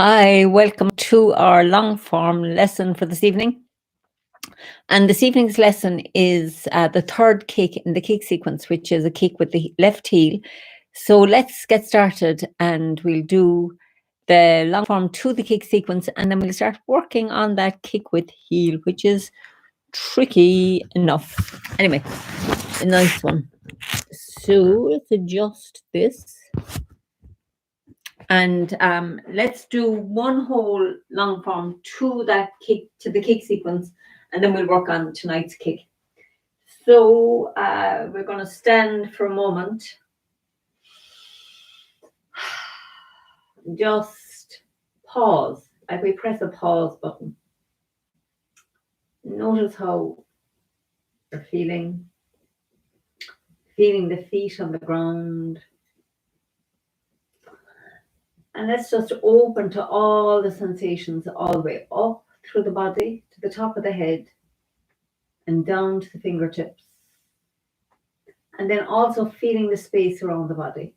Hi, welcome to our long form lesson for this evening. And this evening's lesson is the third kick in the kick sequence, which is a kick with the left heel. So let's get started and we'll do the long form to the kick sequence and then we'll start working on that kick with heel, which is tricky enough. Anyway, a nice one. So let's adjust this. And let's do one whole long form to that kick, to the kick sequence, and then we'll work on tonight's kick. So we're going to stand for a moment. Just pause, like we press a pause button. Notice how you're feeling the feet on the ground. And let's just open to all the sensations all the way up through the body, to the top of the head, and down to the fingertips. And then also feeling the space around the body.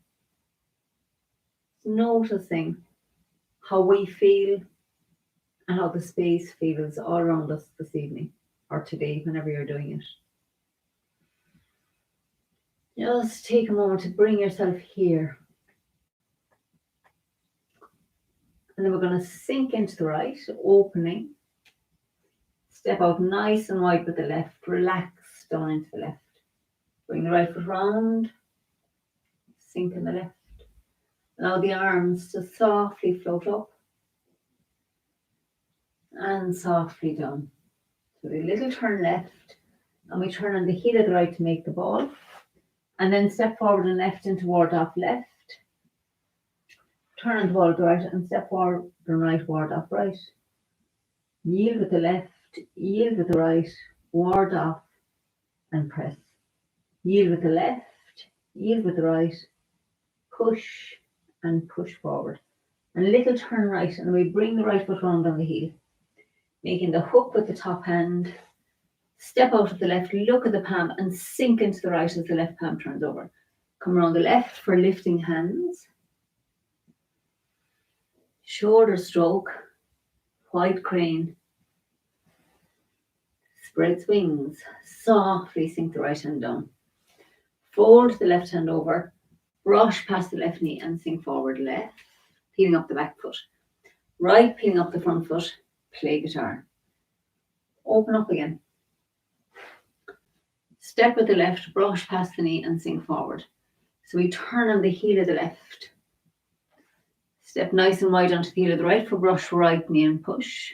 Noticing how we feel and how the space feels all around us this evening or today, whenever you're doing it. Just take a moment to bring yourself here. And then we're going to sink into the right, opening. Step out nice and wide with the left. Relax down into the left. Bring the right foot round. Sink in the left. Allow the arms to softly float up. And softly down. So a little turn left. And we turn on the heel of the right to make the ball. And then step forward and left into ward off left. Turn on the ball to the right and step forward and right, ward off right. Yield with the left, yield with the right, ward off and press. Yield with the left, yield with the right, push and push forward. And a little turn right and we bring the right foot round on the heel. Making the hook with the top hand. Step out of the left, look at the palm and sink into the right as the left palm turns over. Come around the left for lifting hands. Shoulder stroke, wide crane. Spreads wings, softly sink the right hand down. Fold the left hand over, brush past the left knee and sink forward left, peeling up the back foot. Right, peeling up the front foot, play guitar. Open up again. Step with the left, brush past the knee and sink forward. So we turn on the heel of the left. Step nice and wide onto the heel of the right for brush right knee and push.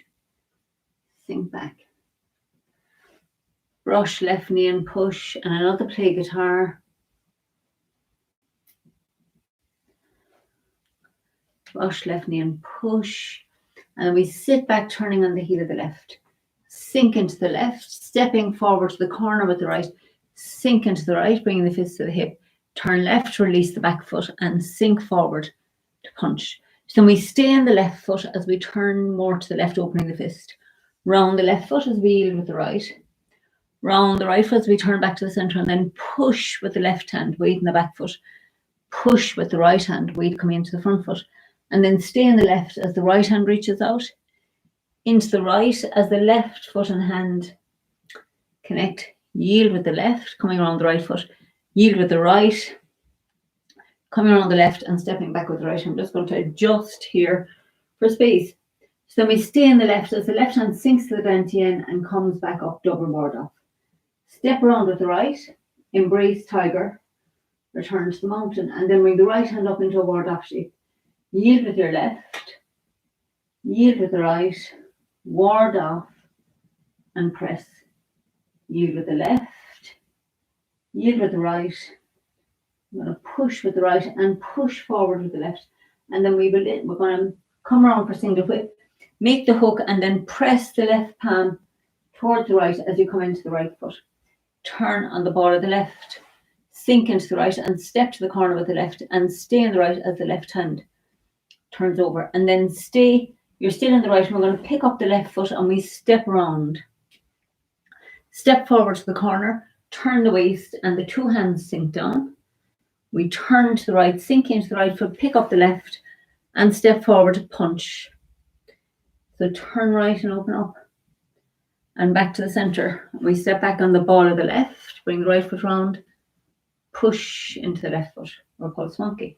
Sink back. Brush left knee and push and another play guitar. Brush left knee and push. And we sit back turning on the heel of the left. Sink into the left, stepping forward to the corner with the right. Sink into the right, bringing the fist to the hip. Turn left to release the back foot and sink forward to punch. So we stay in the left foot as we turn more to the left, opening the fist. Round the left foot as we yield with the right. Round the right foot as we turn back to the center and then push with the left hand, weight in the back foot. Push with the right hand, weight coming into the front foot. And then stay in the left as the right hand reaches out. Into the right as the left foot and hand connect. Yield with the left, coming around the right foot. Yield with the right, coming around the left and stepping back with the right. I'm just going to adjust here for space. So we stay in the left as the left hand sinks to the dantian and comes back up, double ward off. Step around with the right, embrace tiger, return to the mountain, and then bring the right hand up into a ward off shape. Yield with your left, yield with the right, ward off, and press. Yield with the left, yield with the right. I'm going to push with the right and push forward with the left. And then we're going to come around for single whip, make the hook, and then press the left palm towards the right as you come into the right foot. Turn on the ball of the left, sink into the right and step to the corner with the left and stay in the right as the left hand turns over. And then stay, you're still in the right, and we're going to pick up the left foot and we step around. Step forward to the corner, turn the waist and the two hands sink down. We turn to the right, sink into the right foot, pick up the left and step forward to punch. So turn right and open up. And back to the center. We step back on the ball of the left, bring the right foot round, push into the left foot, repulse monkey.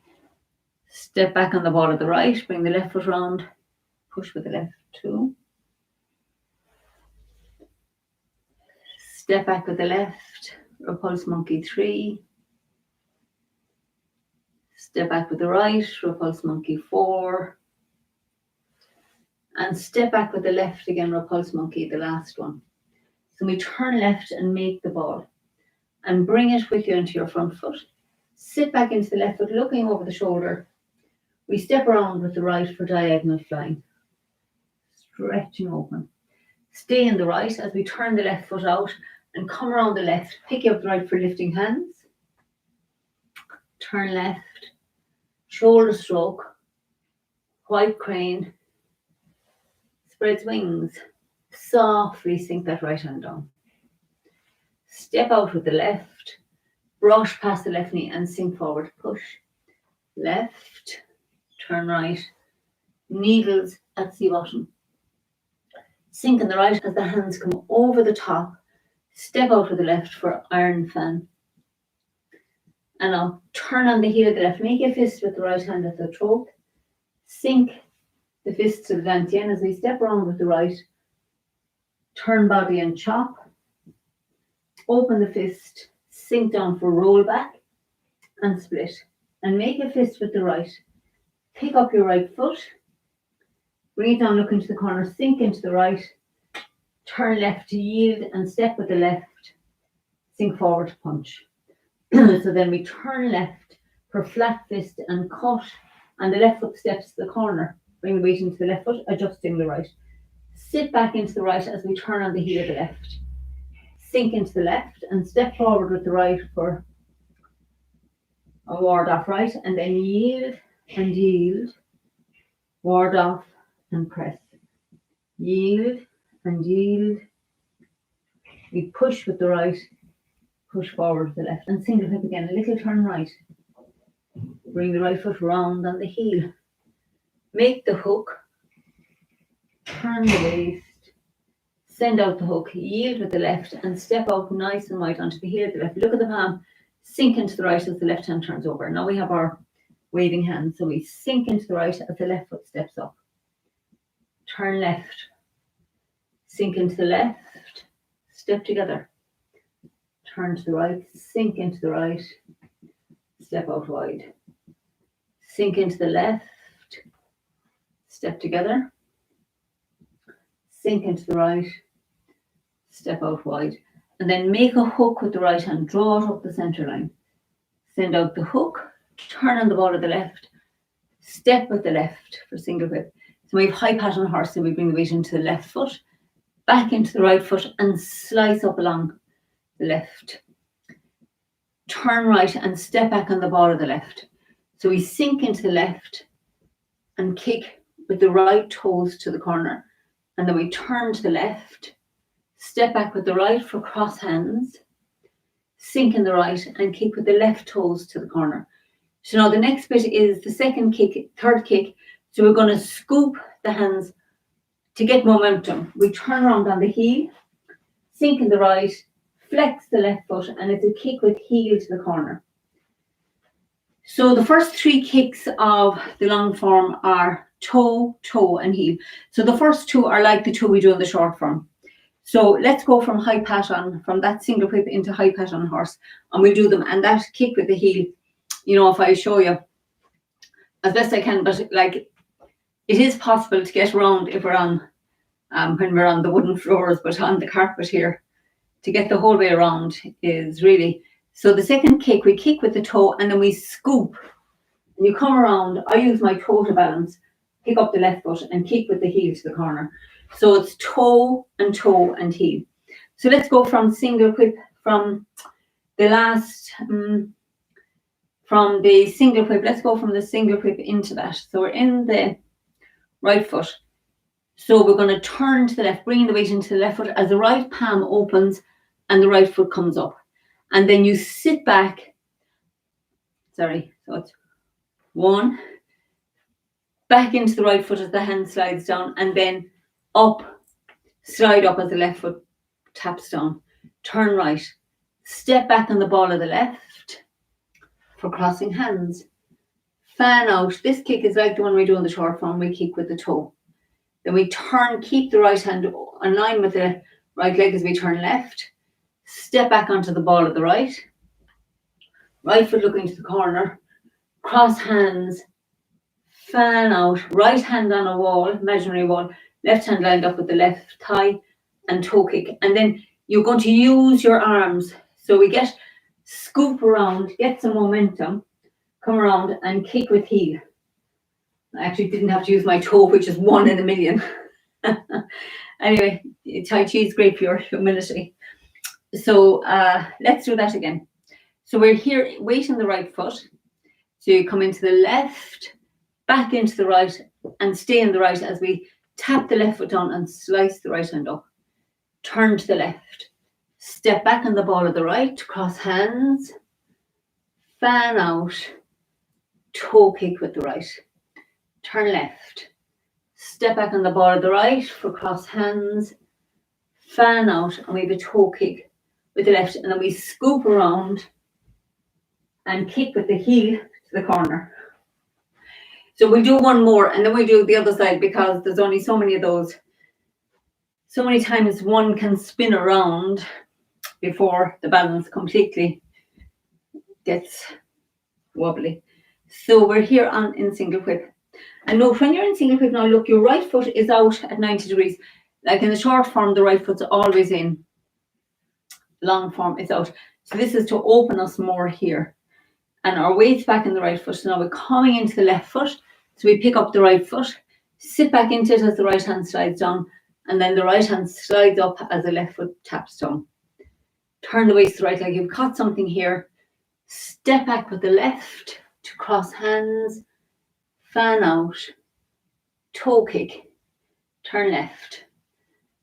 Step back on the ball of the right, bring the left foot round, push with the left, 2. Step back with the left, repulse monkey, 3. Step back with the right, repulse monkey, 4. And step back with the left again, repulse monkey, the last one. So we turn left and make the ball and bring it with you into your front foot. Sit back into the left foot, looking over the shoulder. We step around with the right for diagonal flying. Stretching open. Stay in the right as we turn the left foot out and come around the left. Pick up the right for lifting hands. Turn left. Shoulder stroke. White crane. Spreads wings. Softly sink that right hand down. Step out with the left. Brush past the left knee and sink forward. Push. Left. Turn right. Needles at sea bottom. Sink in the right as the hands come over the top. Step out with the left for iron fan. And now turn on the heel of the left. Make a fist with the right hand at the throat. Sink the fist to the dantian as we step around with the right. Turn body and chop. Open the fist. Sink down for roll back and split. And make a fist with the right. Pick up your right foot. Bring it down, look into the corner. Sink into the right. Turn left to yield and step with the left. Sink forward to punch. So then we turn left for flat fist and cut. And the left foot steps to the corner. Bring the weight into the left foot, adjusting the right. Sit back into the right as we turn on the heel of the left. Sink into the left and step forward with the right for a ward off right. And then yield and yield. Ward off and press. Yield and yield. We push with the right. Push forward with the left. And single hip again. A little turn right. Bring the right foot round on the heel. Make the hook. Turn the waist. Send out the hook. Yield with the left and step out nice and wide onto the heel of the left. Look at the palm. Sink into the right as the left hand turns over. Now we have our waving hand. So we sink into the right as the left foot steps up. Turn left. Sink into the left. Step together. Turn to the right. Sink into the right. Step out wide. Sink into the left. Step together. Sink into the right. Step out wide. And then make a hook with the right hand. Draw it up the center line. Send out the hook. Turn on the ball of the left. Step with the left for single whip. So we have high pat on horse and we bring the weight into the left foot. Back into the right foot and slice up along the left. Turn right and step back on the ball of the left. So we sink into the left and kick with the right toes to the corner. And then we turn to the left, step back with the right for cross hands, sink in the right and kick with the left toes to the corner. So now the next bit is the second kick, third kick. So we're going to scoop the hands to get momentum. We turn around on the heel, sink in the right, flex the left foot, and it's a kick with heel to the corner. So the first 3 kicks of the long form are toe, toe, and heel. So the first 2 are like the 2 we do in the short form. So let's go from high pat on, from that single whip into high pat on horse, and we'll do them. And that kick with the heel, you know, if I show you as best I can, but like it is possible to get around if we're on, when we're on the wooden floors, but on the carpet here, to get the whole way around is really. So the second kick, we kick with the toe and then we scoop. And you come around, I use my toe to balance, pick up the left foot and kick with the heel to the corner. So it's toe and heel. So let's go from single whip, from the last, from the single whip, let's go from the single whip into that. So we're in the right foot. So we're going to turn to the left, bringing the weight into the left foot as the right palm opens and the right foot comes up. And then you sit back. Sorry, so it's 1. Back into the right foot as the hand slides down. And then up, slide up as the left foot taps down, turn right, step back on the ball of the left for crossing hands, fan out. This kick is like the one we do on the short form, we kick with the toe. Then we turn, keep the right hand in line with the right leg as we turn left, step back onto the ball of the right, right foot looking to the corner, cross hands, fan out, right hand on a wall, imaginary wall, left hand lined up with the left thigh and toe kick. And then you're going to use your arms. So we scoop around, get some momentum, come around and kick with heel. I actually didn't have to use my toe, which is 1 in a million. Anyway, Tai Chi is great for your humility. So let's do that again. So we're here, weight on the right foot. So you come into the left, back into the right, and stay in the right as we tap the left foot down and slice the right hand up. Turn to the left. Step back on the ball of the right, cross hands, fan out, toe kick with the right. Turn left. Step back on the ball of the right for cross hands, fan out, and we have a toe kick with the left. And then we scoop around and kick with the heel to the corner. So we'll do one more and then we'll do the other side because there's only so many of those. So many times one can spin around before the balance completely gets wobbly. So we're here in single whip. And note when you're in single whip now, look, your right foot is out at 90 degrees. Like in the short form, the right foot's always in. Long form is out. So this is to open us more here. And our weight's back in the right foot. So now we're coming into the left foot. So we pick up the right foot, sit back into it as the right hand slides down, and then the right hand slides up as the left foot taps down. Turn the waist to the right leg. You've caught something here. Step back with the left to cross hands, fan out, toe kick, turn left.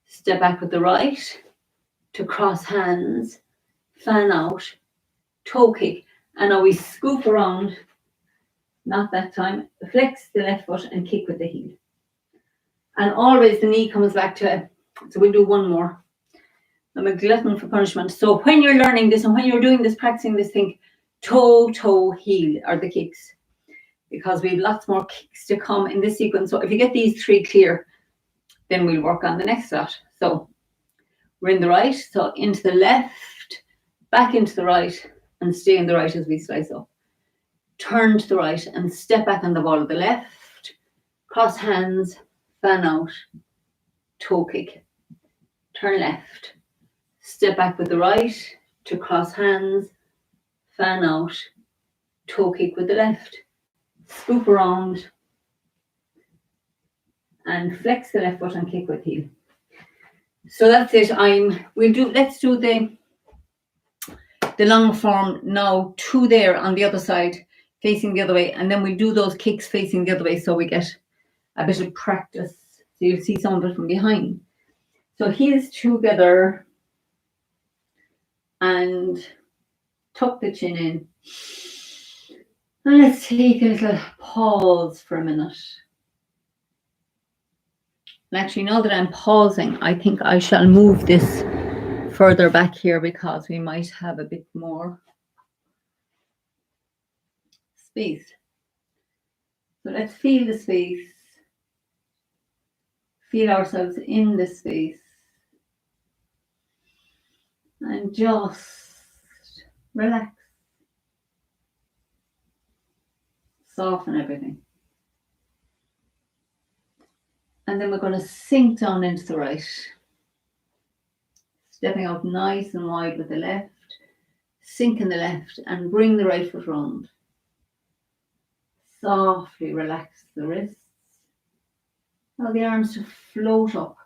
Step back with the right to cross hands, fan out, toe kick. And now we scoop around, not that time, flex the left foot and kick with the heel. And always the knee comes back to it. So we'll do one more. I'm a glutton for punishment. So when you're learning this and when you're doing this, practicing this, think toe, toe, heel are the kicks. Because we have lots more kicks to come in this sequence. So if you get these 3 clear, then we'll work on the next lot. So we're in the right, so into the left, back into the right, and stay in the right as we slice up. Turn to the right and step back on the ball of the left, cross hands, fan out, toe kick. Turn left, step back with the right to cross hands, fan out, toe kick with the left. Scoop around and flex the left foot and kick with heel. So that's it. Let's do the long form now, 2 there on the other side, facing the other way, and then we'll do those kicks facing the other way so we get a bit of practice. So you'll see some of it from behind. So heels together and tuck the chin in. And let's take a little pause for a minute. And actually, now that I'm pausing, I think I shall move this further back here because we might have a bit more space. So let's feel the space. Feel ourselves in the space. And just relax. Soften everything. And then we're going to sink down into the right. Stepping out nice and wide with the left. Sink in the left and bring the right foot round. Softly relax the wrists. Allow the arms to float up.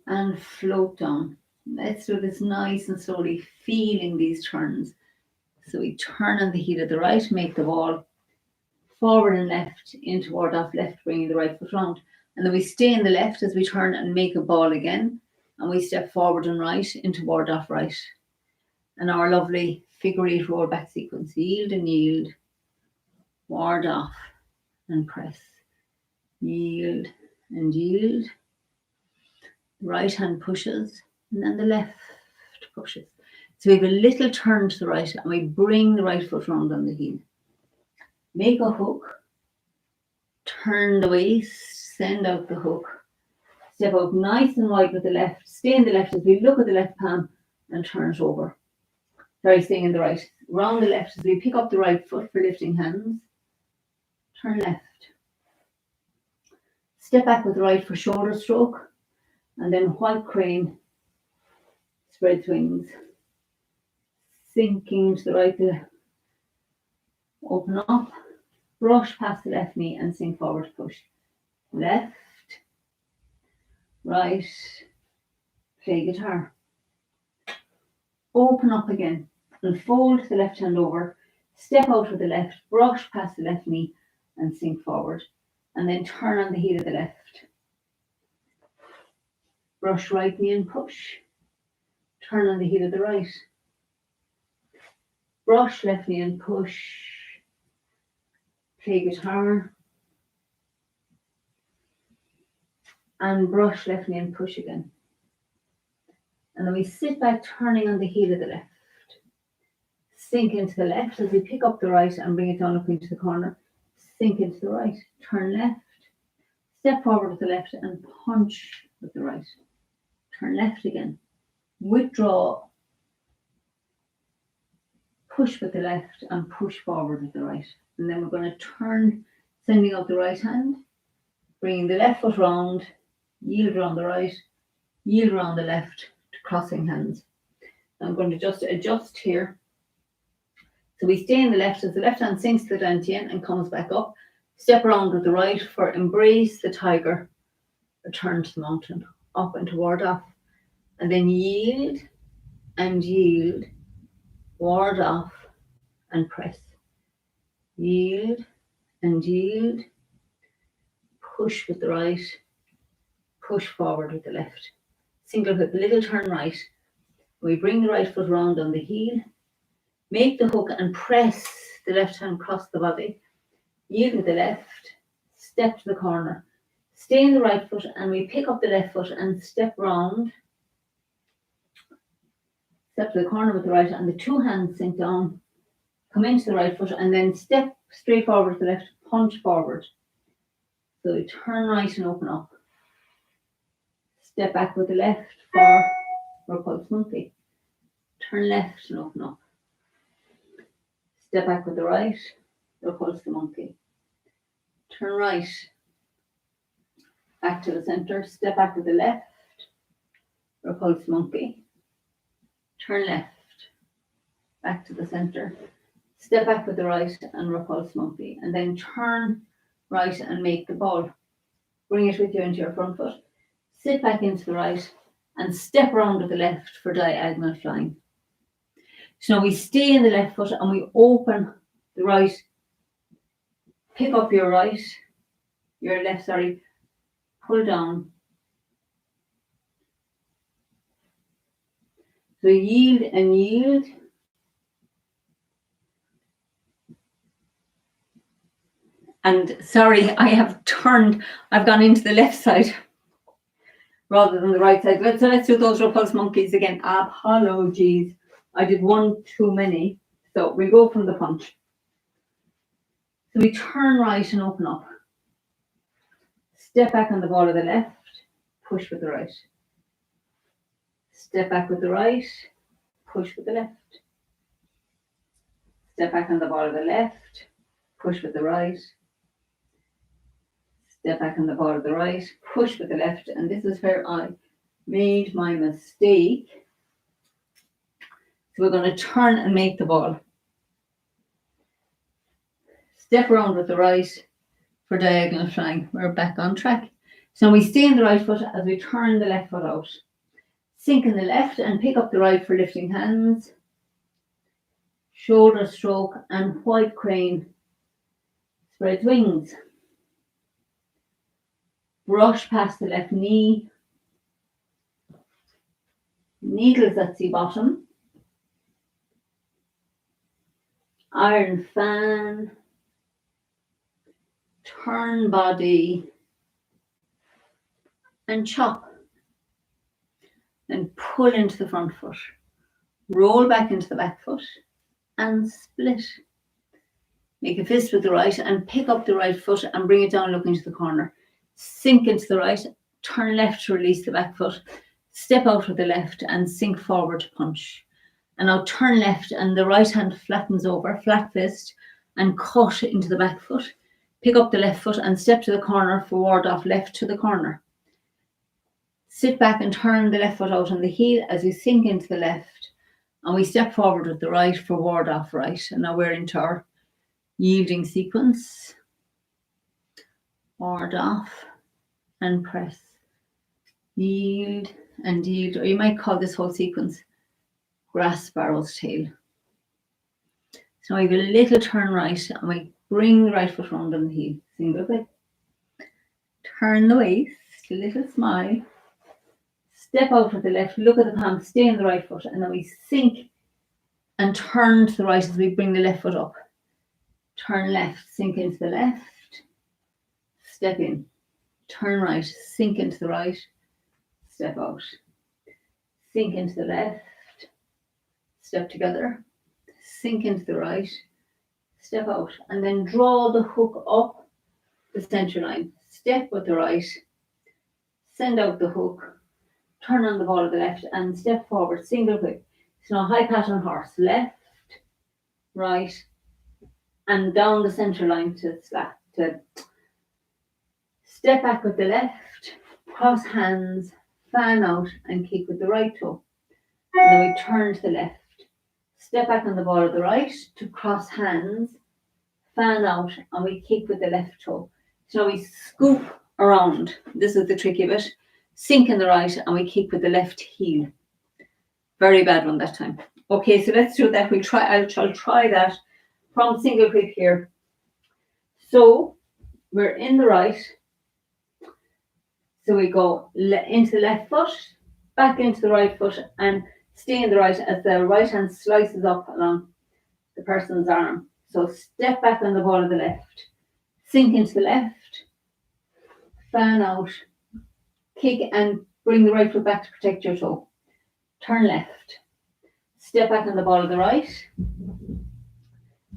And float down. Let's do this nice and slowly, feeling these turns. So we turn on the heel of the right, make the ball forward and left, in toward off left, bringing the right foot round. And then we stay in the left as we turn and make a ball again. And we step forward and right, in toward off right. And our lovely figure 8 roll back sequence. Yield and yield, ward off and press. yield and yield. Right hand pushes, and then the left pushes. So we have a little turn to the right, and we bring the right foot round on the heel. Make a hook, turn the waist, send out the hook, step out nice and wide with the left, stay in the left as we look at the left palm and turn it over. Sorry, staying in the right. Round the left as we pick up the right foot for lifting hands, turn left. Step back with the right for shoulder stroke, and then white crane, spread wings. Sinking to the right, open up, brush past the left knee and sink forward, push. Left, right, play guitar. Open up again and fold the left hand over, step out with the left, brush past the left knee and sink forward. And then turn on the heel of the left. Brush right knee and push. Turn on the heel of the right. Brush left knee and push. Play guitar. And brush left knee and push again. And then we sit back turning on the heel of the left. Sink into the left as we pick up the right and bring it down up into the corner. Sink into the right. Turn left. Step forward with the left and punch with the right. Turn left again. Withdraw. Push with the left and push forward with the right. And then we're going to turn, sending out the right hand, bringing the left foot round, yield around the right, yield around the left, to crossing hands. I'm going to just adjust here. So we stay in the left as the left hand sinks to the dantian and comes back up. Step around with the right for embrace the tiger, return to the mountain, up and toward off. And then yield and yield, ward off and press. Yield and yield, push with the right, push forward with the left. Single hip, little turn right. We bring the right foot round on the heel, make the hook and press the left hand across the body. Yield with the left, step to the corner. Stay in the right foot and we pick up the left foot and step round. Step to the corner with the right and the two hands sink down. Come into the right foot and then step straight forward with the left, punch forward. So we turn right and open up. Step back with the left for repulse monkey. Turn left and open up. Step back with the right, repulse the monkey. Turn right, back to the center. Step back with the left, repulse monkey. Turn left, back to the center. Step back with the right and repulse monkey. And then turn right and make the ball. Bring it with you into your front foot. Sit back into the right and step around with the left for diagonal flying. So now we stay in the left foot and we open the right. Pick up your right, your left, sorry, pull down. So yield and yield. And sorry, I have turned, I've gone into the left side rather than the right side. So let's do those repulse monkeys again. Apologies. I did one too many. So we'll go from the punch. So we turn right and open up. Step back on the ball of the left, push with the right. Step back with the right, push with the left. Step back on the ball of the left, push with the right. Step back on the ball of the right, push with the left. And this is where I made my mistake. So we're going to turn and make the ball. Step around with the right for diagonal flying. We're back on track. So we stay in the right foot as we turn the left foot out. Sink in the left and pick up the right for lifting hands. Shoulder stroke and white crane. Spread wings. Brush past the left knee. Needles at sea bottom. Iron fan. Turn body and chop. Then pull into the front foot. Roll back into the back foot and split. Make a fist with the right and pick up the right foot and bring it down looking to the corner. Sink into the right, turn left to release the back foot. Step out with the left and sink forward to punch. And now turn left and the right hand flattens over, flat fist, and cut into the back foot. Pick up the left foot and step to the corner for ward off left to the corner. Sit back and turn the left foot out on the heel as we sink into the left. And we step forward with the right for ward off right. And now we're into our yielding sequence. Ward off and press. Yield and yield. Or you might call this whole sequence grass sparrow's tail. So now we have a little turn right and we bring the right foot round on the heel. Single grip. Turn the waist, a little smile. Step out with the left, look at the palm, stay in the right foot, and then we sink and turn to the right as we bring the left foot up. Turn left, sink into the left, step in. Turn right, sink into the right, step out. Sink into the left, step together, sink into the right, step out, and then draw the hook up the center line. Step with the right, send out the hook, turn on the ball of the left and step forward, single whip. So now high pat on horse, left, right, and down the center line to slap. To step back with the left, cross hands, fan out and kick with the right toe. And then we turn to the left. Step back on the ball of the right to cross hands, fan out, and we kick with the left toe. So now we scoop around. This is the tricky bit. Sink in the right and we kick with the left heel. Very bad one that time. Okay, so let's do that. I'll try that from single grip here. So we're in the right. So we go into the left foot, back into the right foot and stay in the right as the right hand slices up along the person's arm. So step back on the ball of the left. Sink into the left. Fan out. Kick and bring the right foot back to protect your toe. Turn left. Step back on the ball of the right.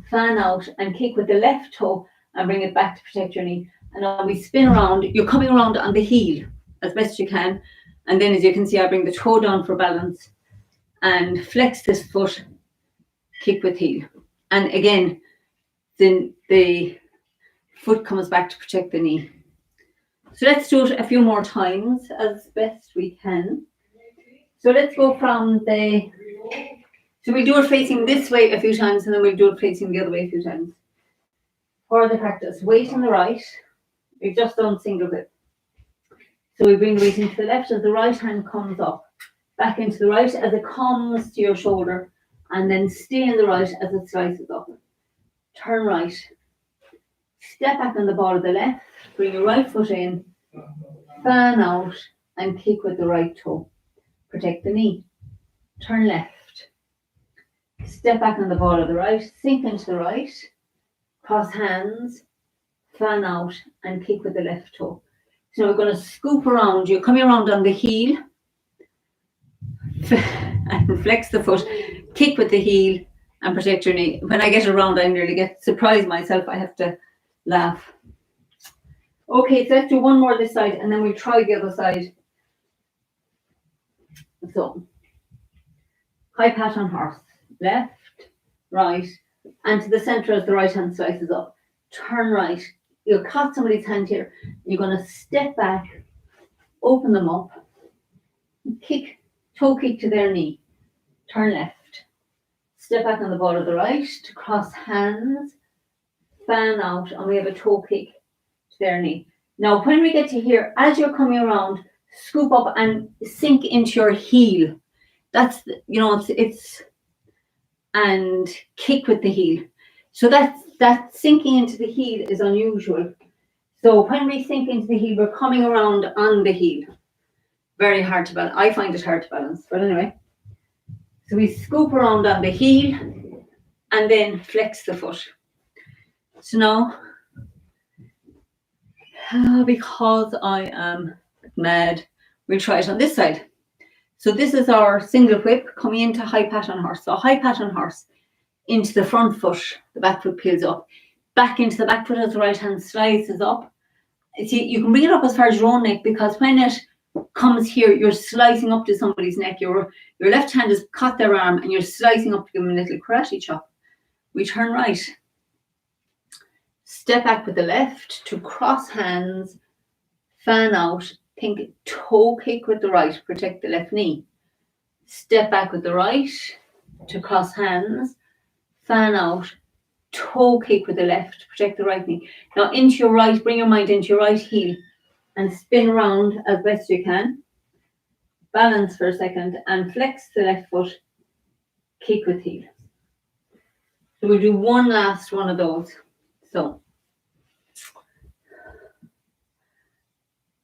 Fan out and kick with the left toe and bring it back to protect your knee. And now we spin around. You're coming around on the heel as best you can. And then as you can see, I bring the toe down for balance and flex this foot, kick with heel. And again, then the foot comes back to protect the knee. So let's do it a few more times as best we can. So let's go from so we'll do it facing this way a few times and then we'll do it facing the other way a few times. For the practice, weight on the right. We've just done single grip. So we bring the weight into the left as the right hand comes up. Back into the right as it comes to your shoulder. And then stay in the right as it slices up. Turn right. Step back on the ball of the left. Bring your right foot in. Fan out and kick with the right toe. Protect the knee. Turn left. Step back on the ball of the right. Sink into the right. Cross hands. Fan out and kick with the left toe. So we're going to scoop around. You're coming around on the heel. And flex the foot. Kick with the heel and protect your knee. When I get around, I nearly surprise myself. I have to laugh. Okay, so let's do one more this side and then we'll try the other side. So, high pat on horse. Left, right, and to the center as the right hand slices up. Turn right. You'll cut somebody's hand here. You're going to step back, open them up, kick, toe kick to their knee. Turn left. Step back on the ball of the right to cross hands, fan out, and we have a toe kick to their knee. Now, when we get to here, as you're coming around, scoop up and sink into your heel. That's, it's and kick with the heel. So that sinking into the heel is unusual. So when we sink into the heel, we're coming around on the heel. Very hard to balance. I find it hard to balance, but anyway. So we scoop around on the heel and then flex the foot. So now, because I am mad. We'll try it on this side. So this is our single whip coming into high pat on horse. So high pat on horse, into the front foot, the back foot peels up, back into the back foot as the right hand slices up. See, you can bring it up as far as your own neck, because when it comes here, you're slicing up to somebody's neck. Your left hand has caught their arm and you're slicing up to give them a little karate chop. We turn right. Step back with the left to cross hands, fan out, think toe kick with the right, protect the left knee. Step back with the right to cross hands, fan out, toe kick with the left, protect the right knee. Now into your right, bring your mind into your right heel and spin around as best you can. Balance for a second and flex the left foot, kick with heel. So we'll do one last one of those. So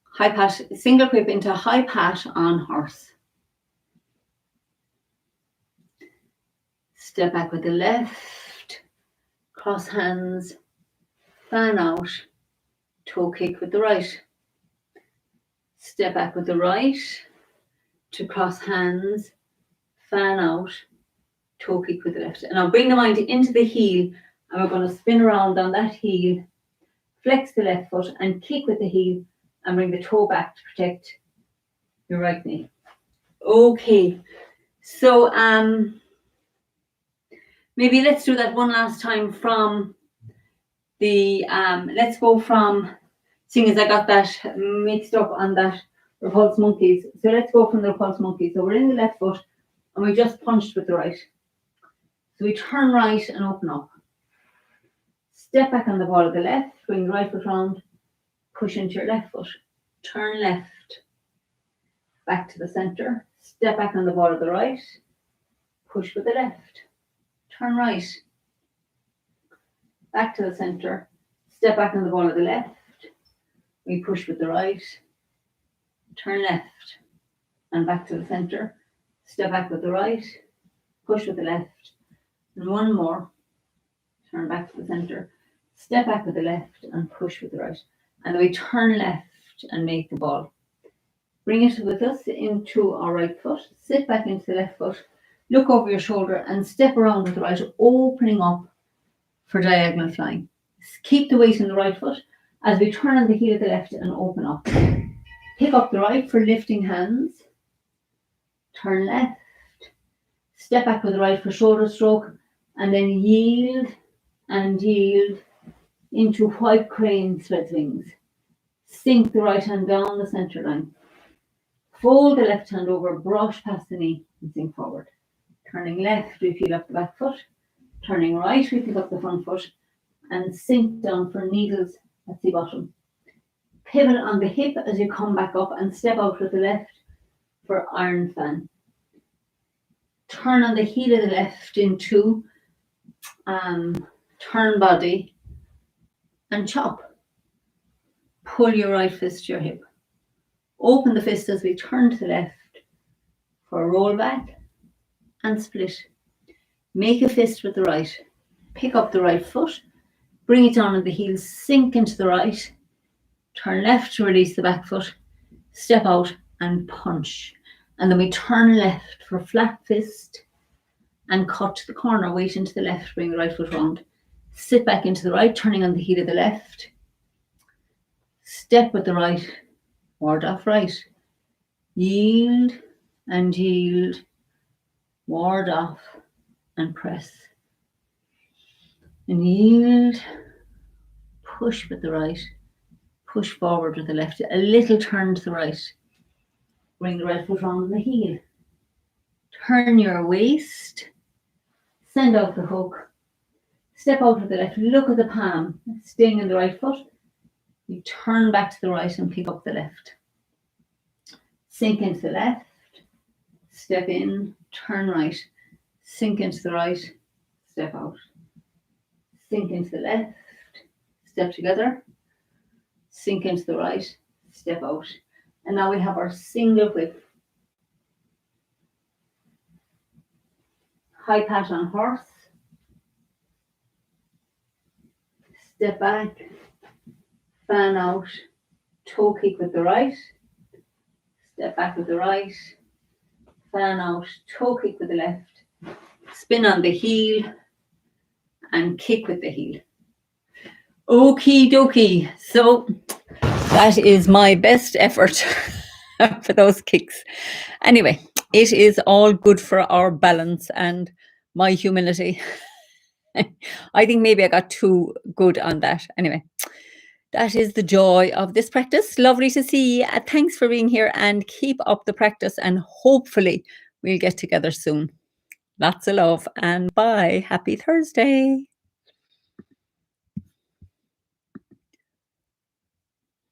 high pat, single whip into high pat on horse. Step back with the left, cross hands, fan out, toe kick with the right. Step back with the right to cross hands, fan out, toe kick with the left. And I'll bring the mind into the heel and we're going to spin around on that heel, flex the left foot and kick with the heel and bring the toe back to protect your right knee. Okay, so maybe let's do that one last time from the, let's go from, seeing as I got that mixed up on that repulse monkeys. So let's go from the repulse monkeys. So we're in the left foot and we just punched with the right. So we turn right and open up. Step back on the ball of the left, bring the right foot round, push into your left foot. Turn left, back to the center. Step back on the ball of the right, push with the left. Turn right, back to the center. Step back on the ball of the left. We push with the right, turn left, and back to the center. Step back with the right, push with the left, and one more. Turn back to the center. Step back with the left and push with the right. And then we turn left and make the ball. Bring it with us into our right foot. Sit back into the left foot. Look over your shoulder and step around with the right, opening up for diagonal flying. Keep the weight in the right foot as we turn on the heel of the left and open up. Pick up the right for lifting hands. Turn left. Step back with the right for shoulder stroke. And then yield and yield into white crane spread wings. Sink the right hand down the center line. Fold the left hand over, brush past the knee and sink forward. Turning left, we peel up the back foot. Turning right, we pick up the front foot and sink down for needles at the bottom. Pivot on the hip as you come back up and step out with the left for iron fan. Turn on the heel of the left into turn body and chop. Pull your right fist to your hip. Open the fist as we turn to the left for a roll back and split. Make a fist with the right. Pick up the right foot. Bring it down on the heel. Sink into the right. Turn left to release the back foot. Step out and punch. And then we turn left for flat fist and cut to the corner. Weight into the left. Bring the right foot round. Sit back into the right, turning on the heel of the left. Step with the right. Ward off right. Yield and yield. Ward off and press. And yield. Push with the right. Push forward with the left. A little turn to the right. Bring the right foot round on the heel. Turn your waist. Send out the hook. Step out with the left. Look at the palm. Staying in the right foot. You turn back to the right and pick up the left. Sink into the left. Step in. Turn right. Sink into the right. Step out. Sink into the left. Step together. Sink into the right. Step out. And now we have our single whip. High pat on horse. Step back. Fan out. Toe kick with the right. step back with the right, fan out, toe kick with the left, spin on the heel, and kick with the heel. Okie dokie. So that is my best effort for those kicks. Anyway, it is all good for our balance and my humility. I think maybe I got too good on that. Anyway, that is the joy of this practice. Lovely to see you. Thanks for being here and keep up the practice, and hopefully we'll get together soon. Lots of love and bye. Happy Thursday.